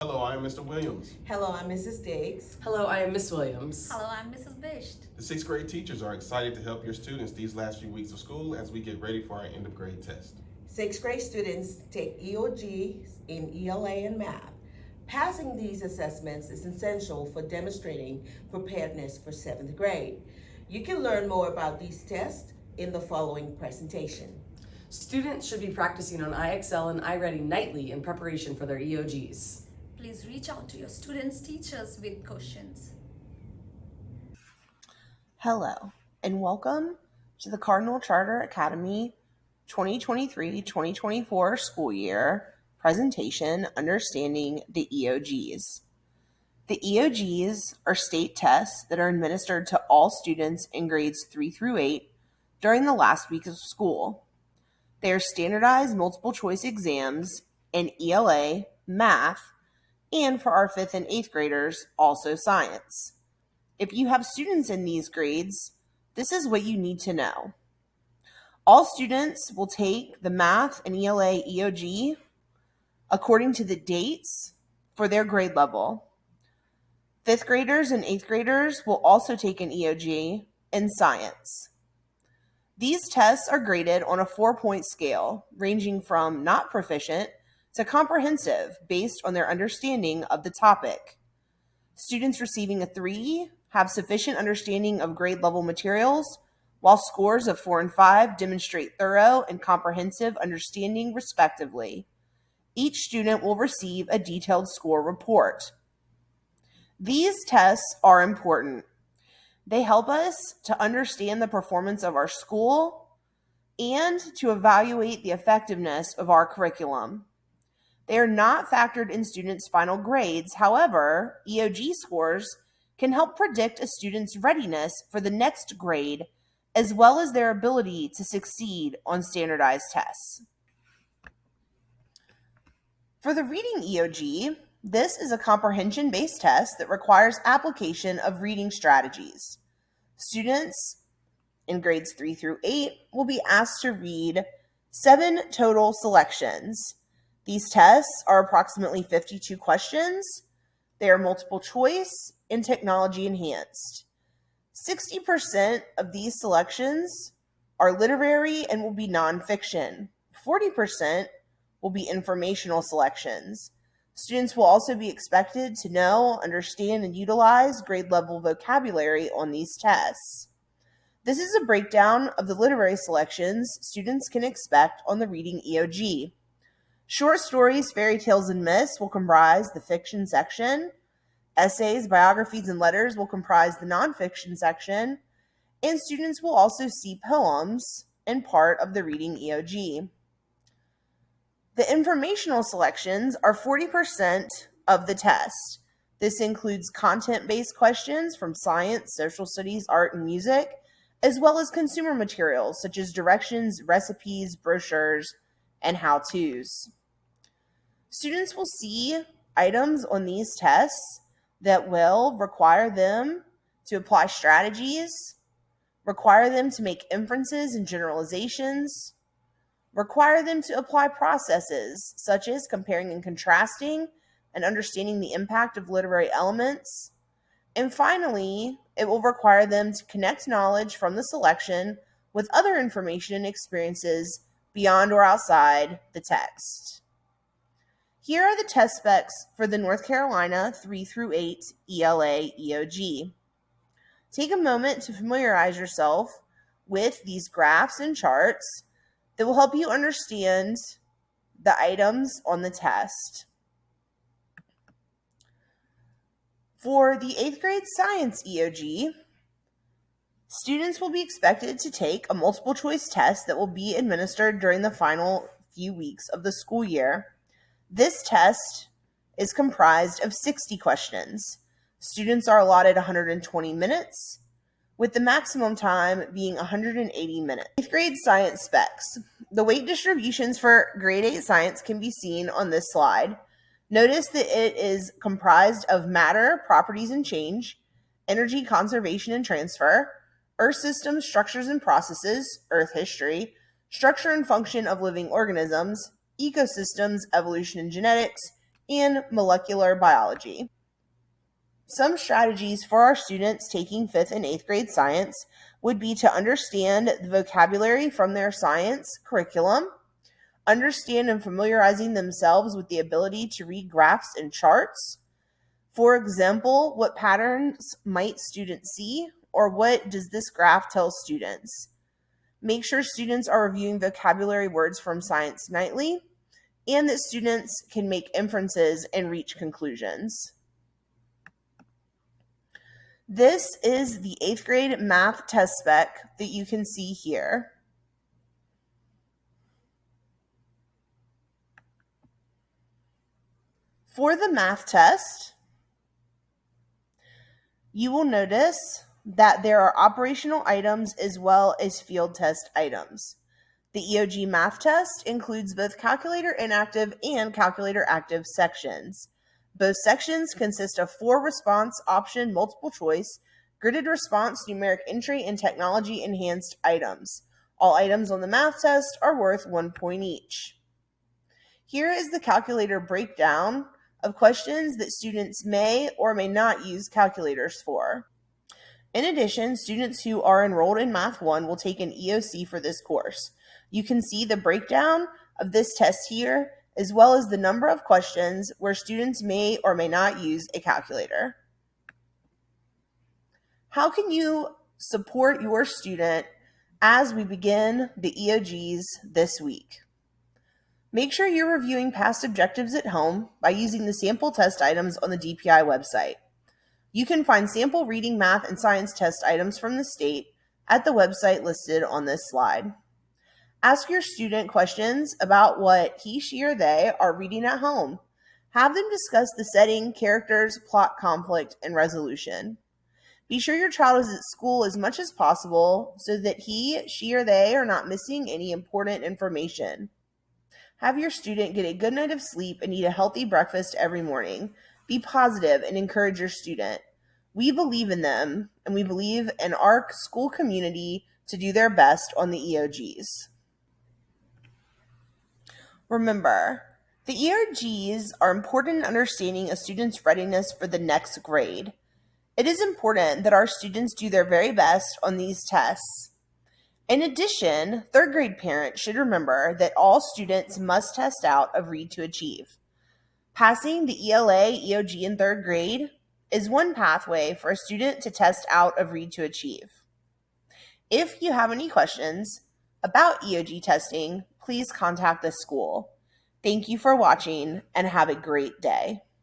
Hello, I am Mr. Williams. Hello, I'm Mrs. Diggs. Hello, I am Miss Williams. Hello, I'm Mrs. Bisht. The sixth grade teachers are excited to help your students these last few weeks of school as we get ready for our end of grade test. Sixth grade students take EOGS in ELA and math. Passing these assessments is essential for demonstrating preparedness for seventh grade. You can learn more about these tests in the following presentation. Students should be practicing on IXL and iReady nightly in preparation for their EOGs. Please reach out to your students' teachers with questions. Hello, and welcome to the Cardinal Charter Academy 2023-2024 school year presentation, Understanding the EOGs. The EOGs are state tests that are administered to all students in grades 3 through 8 during the last week of school. They are standardized multiple choice exams in ELA, math, and for our 5th and 8th graders, also science. If you have students in these grades, this is what you need to know. All students will take the math and ELA EOG according to the dates for their grade level. 5th graders and 8th graders will also take an EOG in science. These tests are graded on a 4-point scale, ranging from not proficient to comprehensive based on their understanding of the topic. Students receiving a 3 have sufficient understanding of grade level materials, while scores of 4 and 5 demonstrate thorough and comprehensive understanding respectively. Each student will receive a detailed score report. These tests are important. They help us to understand the performance of our school and to evaluate the effectiveness of our curriculum. They are not factored in students' final grades. However, EOG scores can help predict a student's readiness for the next grade, as well as their ability to succeed on standardized tests. For the reading EOG, this is a comprehension-based test that requires application of reading strategies. Students in grades 3 through 8 will be asked to read 7 total selections. These tests are approximately 52 questions. They are multiple choice and technology enhanced. 60% of these selections are literary and will be nonfiction. 40% will be informational selections. Students will also be expected to know, understand, and utilize grade level vocabulary on these tests. This is a breakdown of the literary selections students can expect on the reading EOG. Short stories, fairy tales, and myths will comprise the fiction section. Essays, biographies, and letters will comprise the nonfiction section. And students will also see poems and part of the reading EOG. The informational selections are 40% of the test. This includes content-based questions from science, social studies, art, and music, as well as consumer materials such as directions, recipes, brochures, and how-tos. Students will see items on these tests that will require them to apply strategies, require them to make inferences and generalizations, require them to apply processes such as comparing and contrasting and understanding the impact of literary elements. And finally, it will require them to connect knowledge from the selection with other information and experiences beyond or outside the text. Here are the test specs for the North Carolina 3 through 8 ELA EOG. Take a moment to familiarize yourself with these graphs and charts that will help you understand the items on the test. For the 8th grade science EOG, students will be expected to take a multiple choice test that will be administered during the final few weeks of the school year. This test is comprised of 60 questions. Students are allotted 120 minutes, with the maximum time being 180 minutes. 8th grade science specs. The weight distributions for grade 8 science can be seen on this slide. Notice that it is comprised of matter, properties and change, energy conservation and transfer, earth systems, structures and processes, earth history, structure and function of living organisms, ecosystems, evolution and genetics, and molecular biology. Some strategies for our students taking 5th and 8th grade science would be to understand the vocabulary from their science curriculum, understand and familiarizing themselves with the ability to read graphs and charts. For example, what patterns might students see, or what does this graph tell students? Make sure students are reviewing vocabulary words from science nightly, and that students can make inferences and reach conclusions. This is the 8th grade math test spec that you can see here. For the math test, you will notice that there are operational items as well as field test items. The EOG math test includes both calculator inactive and calculator active sections. Both sections consist of 4 response option multiple choice, gridded response, numeric entry, and technology enhanced items. All items on the math test are worth 1 point each. Here is the calculator breakdown of questions that students may or may not use calculators for. In addition, students who are enrolled in Math 1 will take an EOC for this course. You can see the breakdown of this test here, as well as the number of questions where students may or may not use a calculator. How can you support your student as we begin the EOGs this week? Make sure you're reviewing past objectives at home by using the sample test items on the DPI website. You can find sample reading, math, and science test items from the state at the website listed on this slide. Ask your student questions about what he, she, or they are reading at home. Have them discuss the setting, characters, plot conflict, and resolution. Be sure your child is at school as much as possible so that he, she, or they are not missing any important information. Have your student get a good night of sleep and eat a healthy breakfast every morning. Be positive and encourage your student. We believe in them, and we believe in our school community to do their best on the EOGs. Remember, the EOGs are important in understanding a student's readiness for the next grade. It is important that our students do their very best on these tests. In addition, 3rd grade parents should remember that all students must test out of Read to Achieve. Passing the ELA EOG in 3rd grade is one pathway for a student to test out of Read to Achieve. If you have any questions about EOG testing, please contact the school. Thank you for watching and have a great day.